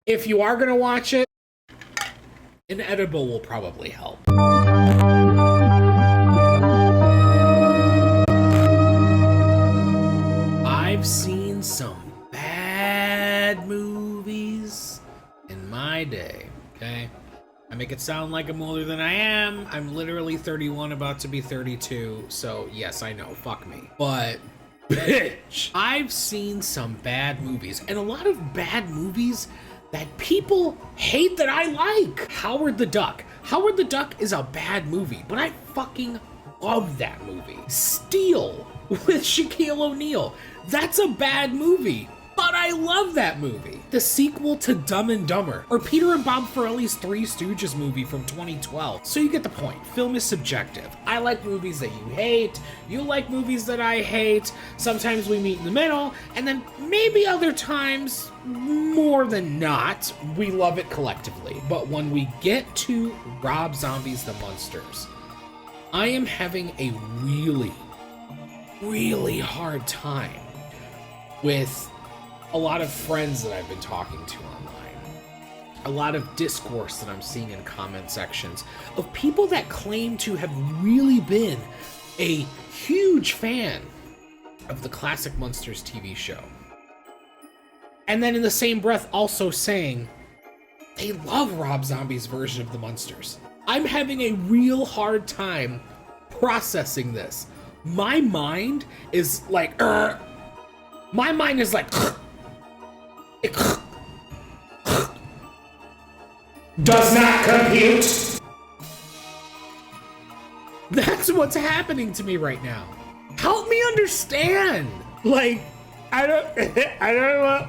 If you are gonna watch it, an edible will probably help. I've seen some bad movies in my day, okay? I make it sound like I'm older than I am. I'm literally 31, about to be 32, so yes, I know, fuck me. But, bitch, I've seen some bad movies, and a lot of bad movies that people hate that I like. Howard the Duck. Howard the Duck is a bad movie, but I fucking love that movie. Steel with Shaquille O'Neal. That's a bad movie, but I love that movie. The sequel to Dumb and Dumber, or Peter and Bob Farrelly's Three Stooges movie from 2012. So you get the point. Film is subjective. I like movies that you hate. You like movies that I hate. Sometimes we meet in the middle, and then maybe other times, more than not, we love it collectively. But when we get to Rob Zombie's The Munsters, I am having a really hard time with a lot of friends that I've been talking to online, a lot of discourse that I'm seeing in comment sections of people that claim to have really been a huge fan of the classic Munsters TV show. And then in the same breath also saying they love Rob Zombie's version of the Munsters. I'm having a real hard time processing this. My mind is like, my mind is like, does not compute. That's what's happening to me right now. Help me understand. Like, I don't know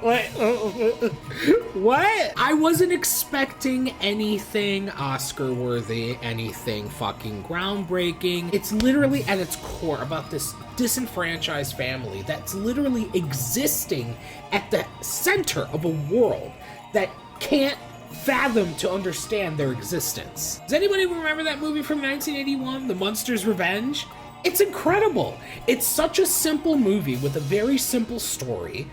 what? I wasn't expecting anything Oscar worthy, anything fucking groundbreaking. It's literally at its core about this disenfranchised family that's literally existing at the center of a world that can't fathom to understand their existence. Does anybody remember that movie from 1981, The Munsters' Revenge? It's incredible. It's such a simple movie with a very simple story,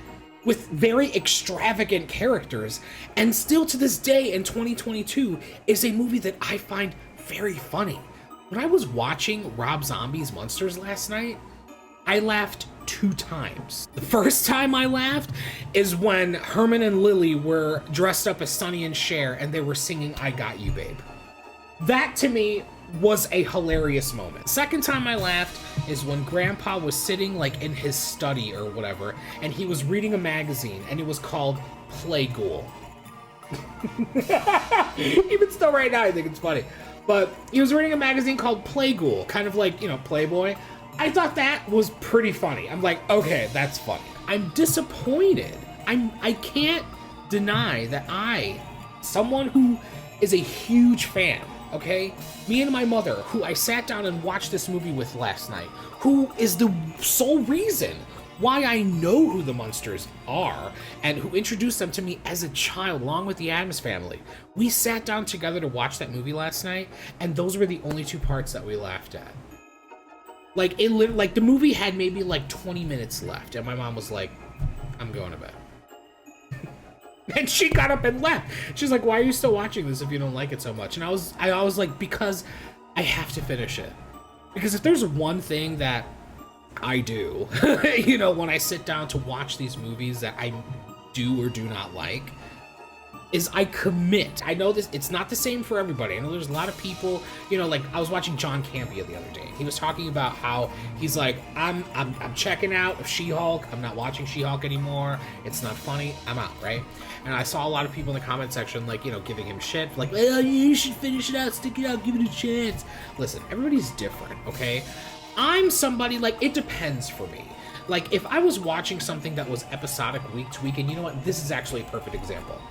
with very extravagant characters, and still to this day in 2022 is a movie that I find very funny. When I was watching Rob Zombie's Munsters last night, I laughed 2 times. The first time I laughed is when Herman and Lily were dressed up as Sonny and Cher and they were singing I Got You, Babe. That to me was a hilarious moment. Second time I laughed is when Grandpa was sitting like in his study or whatever, and he was reading a magazine, and it was called Playghoul. Even still right now, I think it's funny. But he was reading a magazine called Playghoul, kind of like, you know, Playboy. I thought that was pretty funny. I'm like, okay, that's funny. I'm disappointed. I can't deny that someone who is a huge fan, okay? Me and my mother, who I sat down and watched this movie with last night, who is the sole reason why I know who the Munsters are, and who introduced them to me as a child, along with the Addams Family. We sat down together to watch that movie last night, and those were the only 2 parts that we laughed at. Like, the movie had maybe like 20 minutes left, and my mom was like, I'm going to bed. And she got up and left. She's like, why are you still watching this if you don't like it so much? And I was like, because I have to finish it. Because if there's one thing that I do, you know, when I sit down to watch these movies that I do or do not like, is I commit. I know this, it's not the same for everybody. I know there's a lot of people, you know, like I was watching John Campea the other day. He was talking about how he's like, I'm checking out of She-Hulk. I'm not watching She-Hulk anymore. It's not funny. I'm out, right? And I saw a lot of people in the comment section, like, you know, giving him shit, like, well, you should finish it out, stick it out, give it a chance. Listen, everybody's different, okay? I'm somebody, like, it depends for me. Like, if I was watching something that was episodic week to week, and you know what? This is actually a perfect example.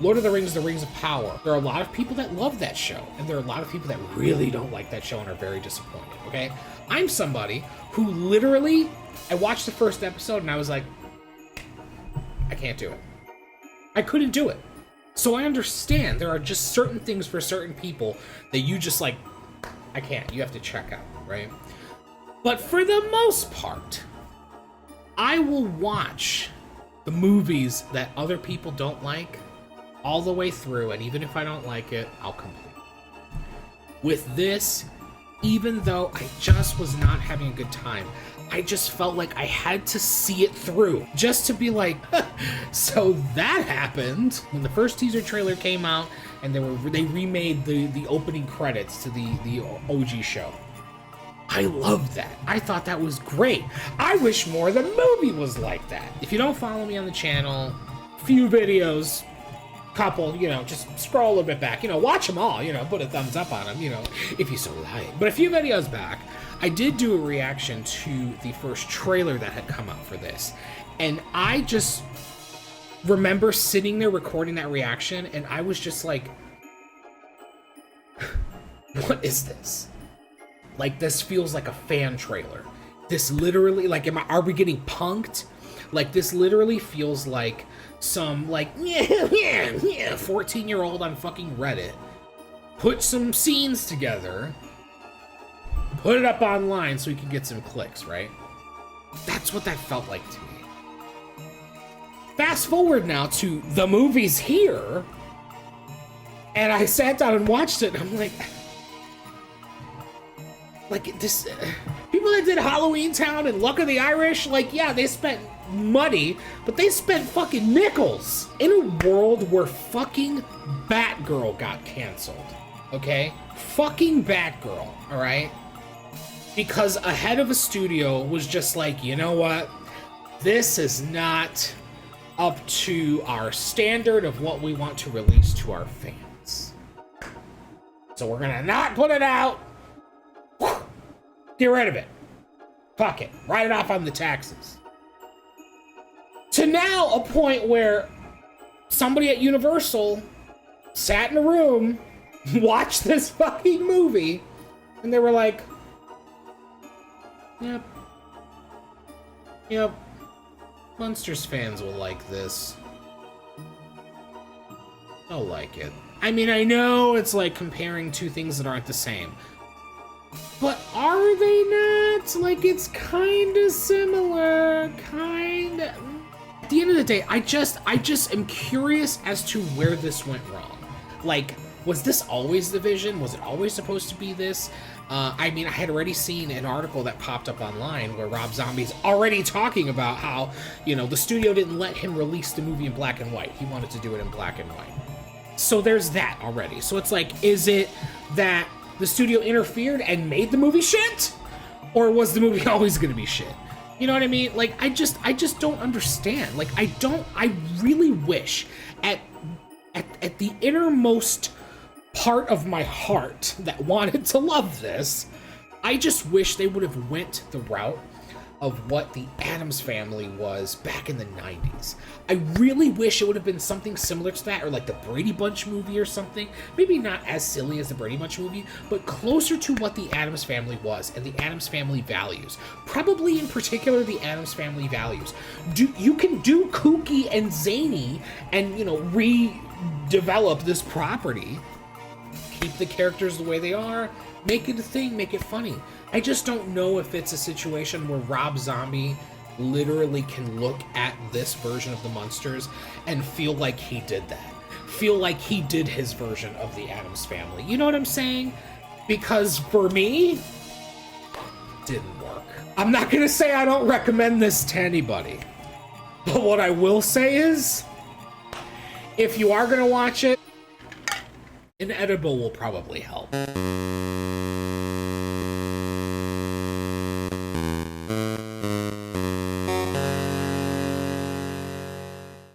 Lord of the Rings, The Rings of Power. There are a lot of people that love that show, and there are a lot of people that really don't like that show and are very disappointed, okay? I'm somebody who literally, I watched the first episode and I was like, I can't do it. I couldn't do it. So I understand there are just certain things for certain people that you just like, I can't, you have to check out, right? But for the most part, I will watch the movies that other people don't like all the way through, and even if I don't like it, I'll complete it. With this, even though I just was not having a good time, I just felt like I had to see it through, just to be like, so that happened. When the first teaser trailer came out, and they remade the opening credits to the OG show. I loved that. I thought that was great. I wish more of the movie was like that. If you don't follow me on the channel, few videos, couple, just scroll a little bit back, watch them all, put a thumbs up on them, if you so like. But a few videos back, I did do a reaction to the first trailer that had come out for this. And I just remember sitting there recording that reaction, and I was just like, what is this? Like, this feels like a fan trailer. This literally, like, are we getting punked? Like, this literally feels like some, like, 14-year-old on fucking Reddit put some scenes together, put it up online so he can get some clicks, right? That's what that felt like to me. Fast forward now to the movie's here, and I sat down and watched it, and I'm like this, people that did Halloween Town and Luck of the Irish, like, yeah, they spent money, but they spent fucking nickels. In a world where fucking Batgirl got canceled, okay? Fucking Batgirl, all right? Because a head of a studio was just like, you know what? This is not up to our standard of what we want to release to our fans. So we're gonna not put it out. Get rid of it. Fuck it. Write it off on the taxes. To now a point where somebody at Universal sat in a room, watched this fucking movie, and they were like, yep, Munsters fans will like this. They'll like it. I mean, I know it's like comparing two things that aren't the same, but are they not? Like, it's kinda similar, kinda. At the end of the day, I just am curious as to where this went wrong. Like, was this always the vision? Was it always supposed to be this? I mean, I had already seen an article that popped up online where Rob Zombie's already talking about how, the studio didn't let him release the movie in black and white. He wanted to do it in black and white. So there's that already. So it's like, is it that the studio interfered and made the movie shit? Or was the movie always gonna be shit? You know what I mean? Like, I just don't understand. Like, I really wish at the innermost part of my heart that wanted to love this, I just wish they would have went the route of what the Addams Family was back in the 90s. I really wish it would have been something similar to that, or like the Brady Bunch movie or something. Maybe not as silly as the Brady Bunch movie, but closer to what the Addams Family was and the Addams Family values. Probably in particular the Addams Family values. You can do kooky and zany and, redevelop this property. Keep the characters the way they are, make it a thing, make it funny. I just don't know if it's a situation where Rob Zombie literally can look at this version of the Munsters and feel like he did that. Feel like he did his version of the Addams Family. You know what I'm saying? Because for me, it didn't work. I'm not gonna say I don't recommend this to anybody. But what I will say is, if you are gonna watch it, an edible will probably help.